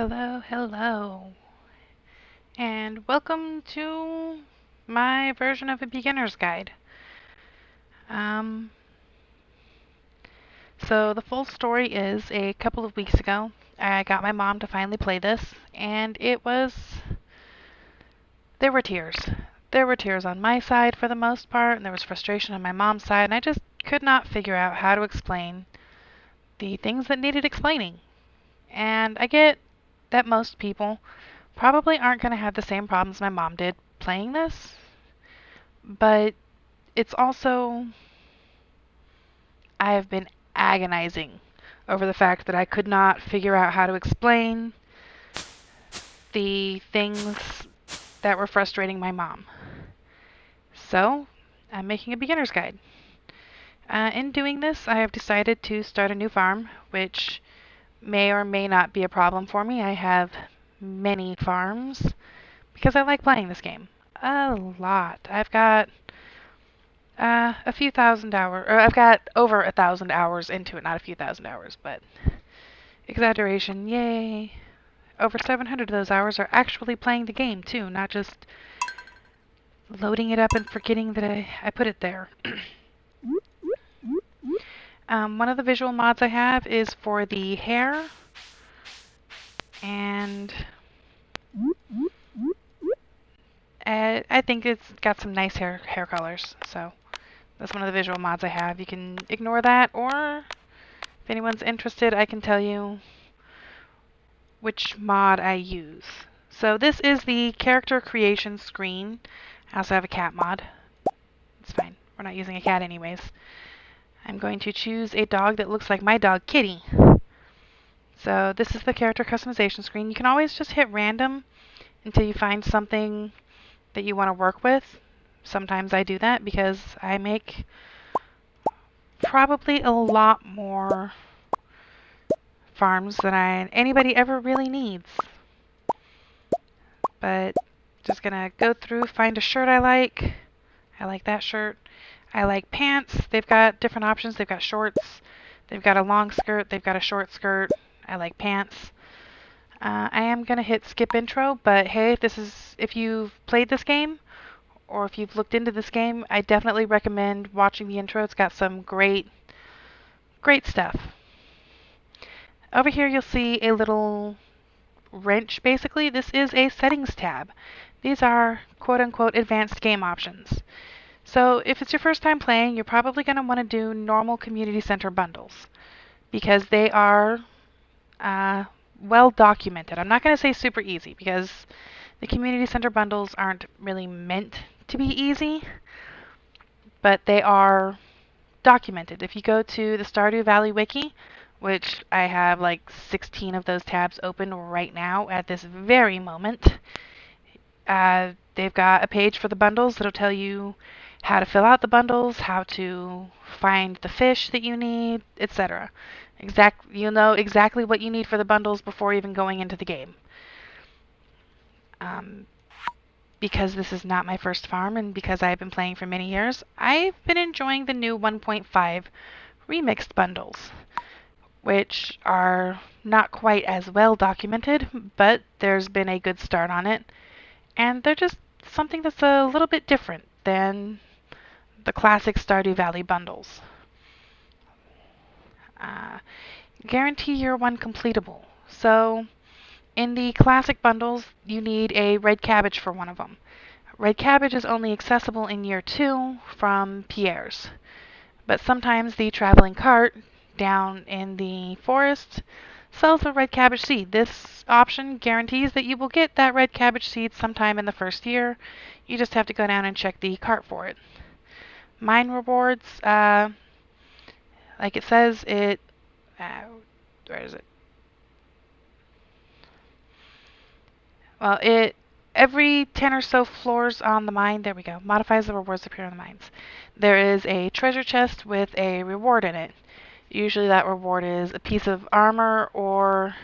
Hello, hello, and welcome to my version of a beginner's guide. Um, so the full story is a couple of weeks ago, I got my mom to finally play this, and there were tears. There were tears on my side for the most part, and there was frustration on my mom's side, and I just could not figure out how to explain the things that needed explaining. And I get that most people probably aren't going to have the same problems my mom did playing this, but it's also, I have been agonizing over the fact that I could not figure out how to explain the things that were frustrating my mom. So, I'm making a beginner's guide. In doing this, I have decided to start a new farm, which may or may not be a problem for me. I have many farms because I like playing this game. A lot. I've got a few thousand hours, or I've got over 1,000 hours into it, not a few thousand hours, but exaggeration, yay. Over 700 of those hours are actually playing the game, too, not just loading it up and forgetting that I put it there. One of the visual mods I have is for the hair, and I think it's got some nice hair colors, so that's one of the visual mods I have. You can ignore that, or if anyone's interested, I can tell you which mod I use. So this is the character creation screen. I also have a cat mod. It's fine. We're not using a cat anyways. I'm going to choose a dog that looks like my dog, Kitty. So this is the character customization screen. You can always just hit random until you find something that you want to work with. Sometimes I do that because I make probably a lot more farms than anybody ever really needs. But just gonna go through, find a shirt I like. I like that shirt. I like pants. They've got different options. They've got shorts. They've got a long skirt. They've got a short skirt. I like pants. I am gonna hit skip intro, but hey, if you've played this game or if you've looked into this game, I definitely recommend watching the intro. It's got some great stuff. Over here you'll see a little wrench. Basically, this is a settings tab. These are quote-unquote advanced game options. So if it's your first time playing, you're probably going to want to do normal community center bundles because they are well documented. I'm not going to say super easy because the community center bundles aren't really meant to be easy, but they are documented. If you go to the Stardew Valley wiki, which I have like 16 of those tabs open right now at this very moment, they've got a page for the bundles that'll tell you how to fill out the bundles, how to find the fish that you need, etc. You'll know exactly what you need for the bundles before even going into the game. Because this is not my first farm and because I've been playing for many years, I've been enjoying the new 1.5 remixed bundles, which are not quite as well documented, but there's been a good start on it. And they're just something that's a little bit different than the classic Stardew Valley bundles. Guarantee year one completable. So in the classic bundles, you need a red cabbage for one of them. Red cabbage is only accessible in year 2 from Pierre's. But sometimes the traveling cart down in the forest sells a red cabbage seed. This option guarantees that you will get that red cabbage seed sometime in the first year. You just have to go down and check the cart for it. Mine rewards, like it says, where is it? Well, every 10 or so floors on the mine, there we go, modifies the rewards that appear on the mines. There is a treasure chest with a reward in it. Usually that reward is a piece of armor or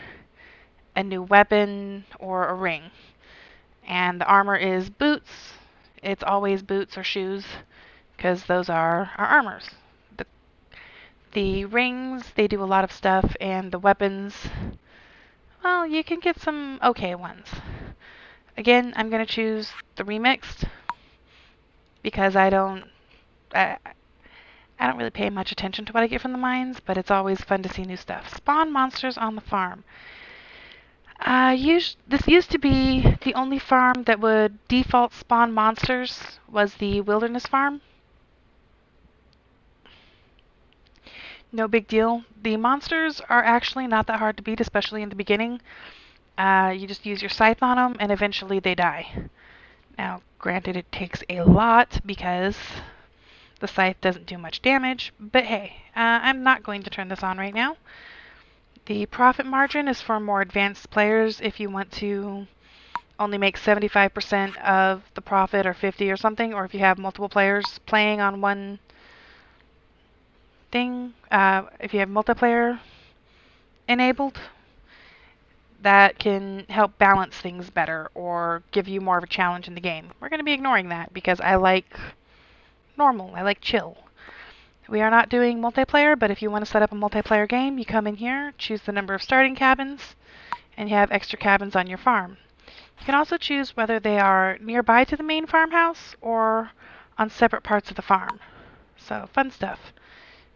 a new weapon or a ring. And the armor is boots. It's always boots or shoes because those are our armors. The rings, they do a lot of stuff, and the weapons, Well, you can get some okay ones. Again, I'm going to choose the remixed because I, I don't really pay much attention to what I get from the mines, but it's always fun to see new stuff. Spawn monsters on the farm. This used to be the only farm that would default spawn monsters was the wilderness farm. No big deal. The monsters are actually not that hard to beat, especially in the beginning. You just use your scythe on them, and eventually they die. Now, granted, it takes a lot because the scythe doesn't do much damage, but hey, I'm not going to turn this on right now. The profit margin is for more advanced players if you want to only make 75% of the profit or 50 or something, or if you have multiple players playing on one thing. If you have multiplayer enabled, that can help balance things better or give you more of a challenge in the game. We're going to be ignoring that because I like normal, I like chill. We are not doing multiplayer, but if you want to set up a multiplayer game, you come in here, choose the number of starting cabins, and you have extra cabins on your farm. You can also choose whether they are nearby to the main farmhouse or on separate parts of the farm. So, fun stuff.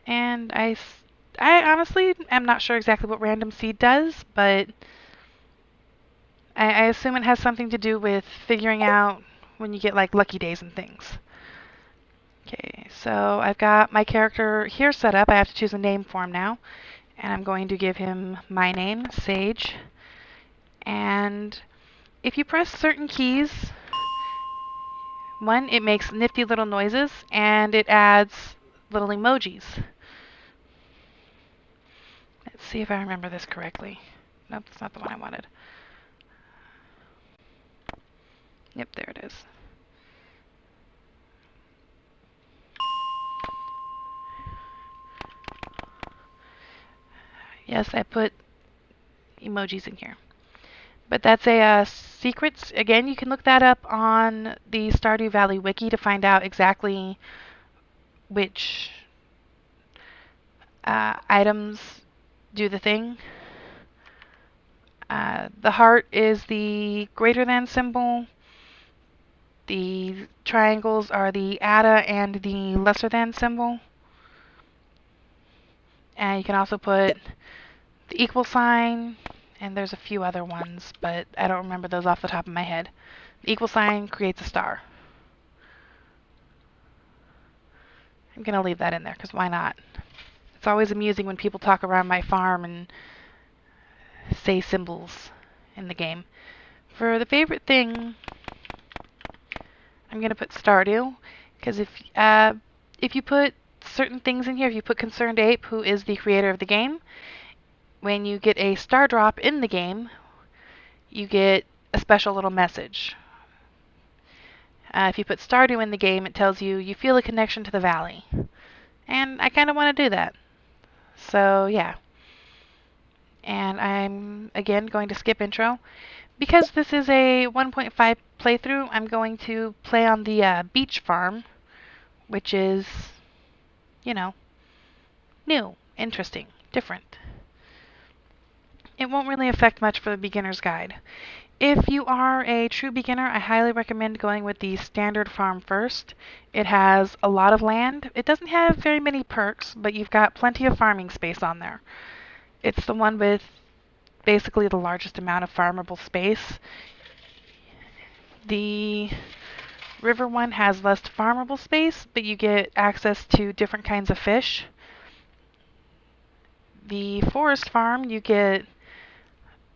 And I honestly am not sure exactly what random seed does, but I assume it has something to do with figuring out when you get like lucky days and things. Okay, so I've got my character here set up. I have to choose a name for him now. And I'm going to give him my name, Sage. And if you press certain keys, one, it makes nifty little noises, and it adds little emojis. Let's see if I remember this correctly. Nope, that's not the one I wanted. Yep, there it is. Yes, I put emojis in here. But that's a secret. Again, you can look that up on the Stardew Valley wiki to find out exactly which items do the thing. The heart is the greater than symbol. The triangles are the ADA and the lesser than symbol. And you can also put the equal sign, and there's a few other ones, but I don't remember those off the top of my head. The equal sign creates a star. I'm going to leave that in there, because why not? It's always amusing when people talk around my farm and say symbols in the game. For the favorite thing, I'm going to put Stardew, because if you put certain things in here, if you put Concerned Ape, who is the creator of the game, when you get a star drop in the game, you get a special little message. If you put Stardew in the game, it tells you you feel a connection to the valley. And I kind of want to do that. So, yeah. And I'm, again, going to skip intro. Because this is a 1.5 playthrough, I'm going to play on the beach farm, which is, you know, new, interesting, different. It won't really affect much for the beginner's guide. If you are a true beginner, I highly recommend going with the standard farm first. It has a lot of land. It doesn't have very many perks, but you've got plenty of farming space on there. It's the one with basically the largest amount of farmable space. The river one has less farmable space, but you get access to different kinds of fish. The forest farm, you get,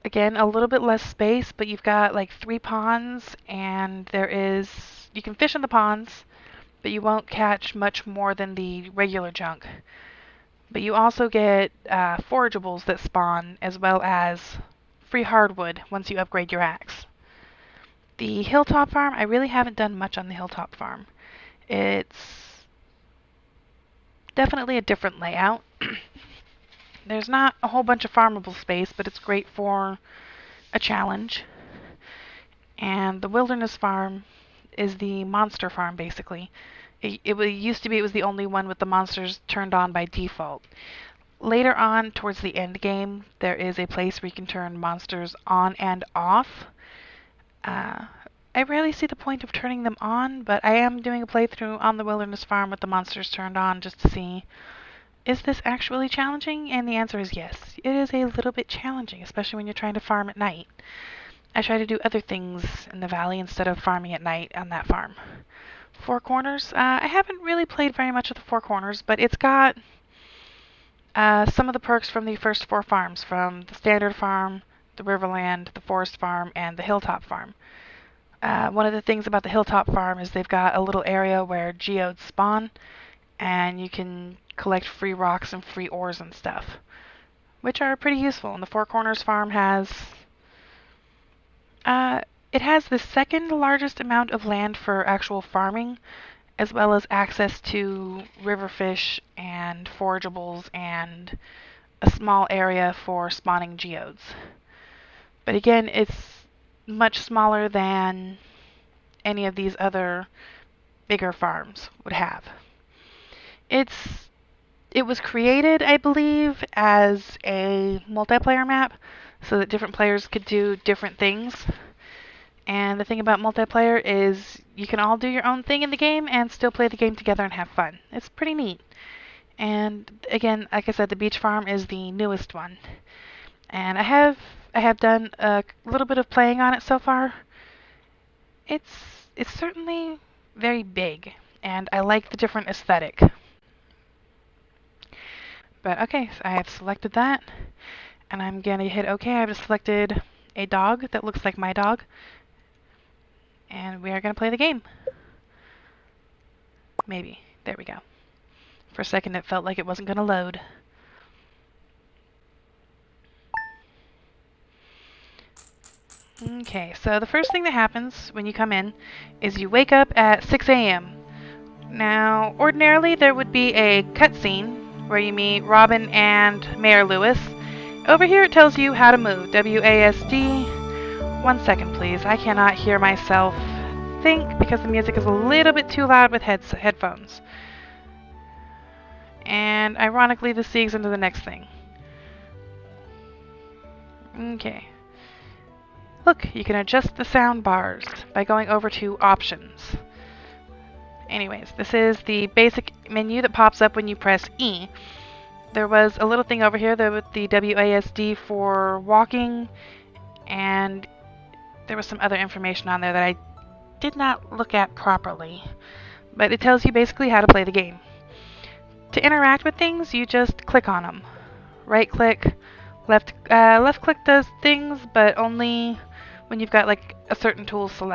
again, a little bit less space, but you've got like 3 ponds, and you can fish in the ponds, but you won't catch much more than the regular junk. But you also get forageables that spawn, as well as free hardwood once you upgrade your axe. The hilltop farm, I really haven't done much on the hilltop farm. It's definitely a different layout. There's not a whole bunch of farmable space, but it's great for a challenge. And the wilderness farm is the monster farm, basically. It used to be it was the only one with the monsters turned on by default. Later on, towards the end game, there is a place where you can turn monsters on and off. Uh, I rarely see the point of turning them on, but I am doing a playthrough on the Wilderness Farm with the monsters turned on just to see, is this actually challenging? And the answer is yes. It is a little bit challenging, especially when you're trying to farm at night. I try to do other things in the valley instead of farming at night on that farm. Four Corners. I haven't really played very much with the Four Corners, but it's got some of the perks from the first four farms, from the Standard Farm, the Riverland, the Forest Farm, and the Hilltop Farm. One of the things about the Hilltop Farm is they've got a little area where geodes spawn, and you can collect free rocks and free ores and stuff, which are pretty useful. And the Four Corners Farm has it has the second largest amount of land for actual farming, as well as access to river fish and forageables and a small area for spawning geodes. But again, it's much smaller than any of these other bigger farms would have. It was created, I believe, as a multiplayer map so that different players could do different things. And the thing about multiplayer is you can all do your own thing in the game and still play the game together and have fun. It's pretty neat. And again, like I said, the beach farm is the newest one. And I have done a little bit of playing on it so far. It's certainly very big, and I like the different aesthetic. But okay, so I have selected that, and I'm gonna hit OK. I've selected a dog that looks like my dog, and we are gonna play the game. Maybe. There we go. For a second it felt like it wasn't gonna load. Okay, so the first thing that happens when you come in is you wake up at 6 a.m. Now, ordinarily there would be a cutscene where you meet Robin and Mayor Lewis. Over here it tells you how to move. WASD. 1 second, please. I cannot hear myself think because the music is a little bit too loud with headphones. And ironically, this segues into the next thing. Okay. Look, you can adjust the sound bars by going over to Options. Anyways, this is the basic menu that pops up when you press E. There was a little thing over here with the WASD for walking, and there was some other information on there that I did not look at properly. But it tells you basically how to play the game. To interact with things, you just click on them. Right click, left click does things, but only when you've got like a certain tool selected.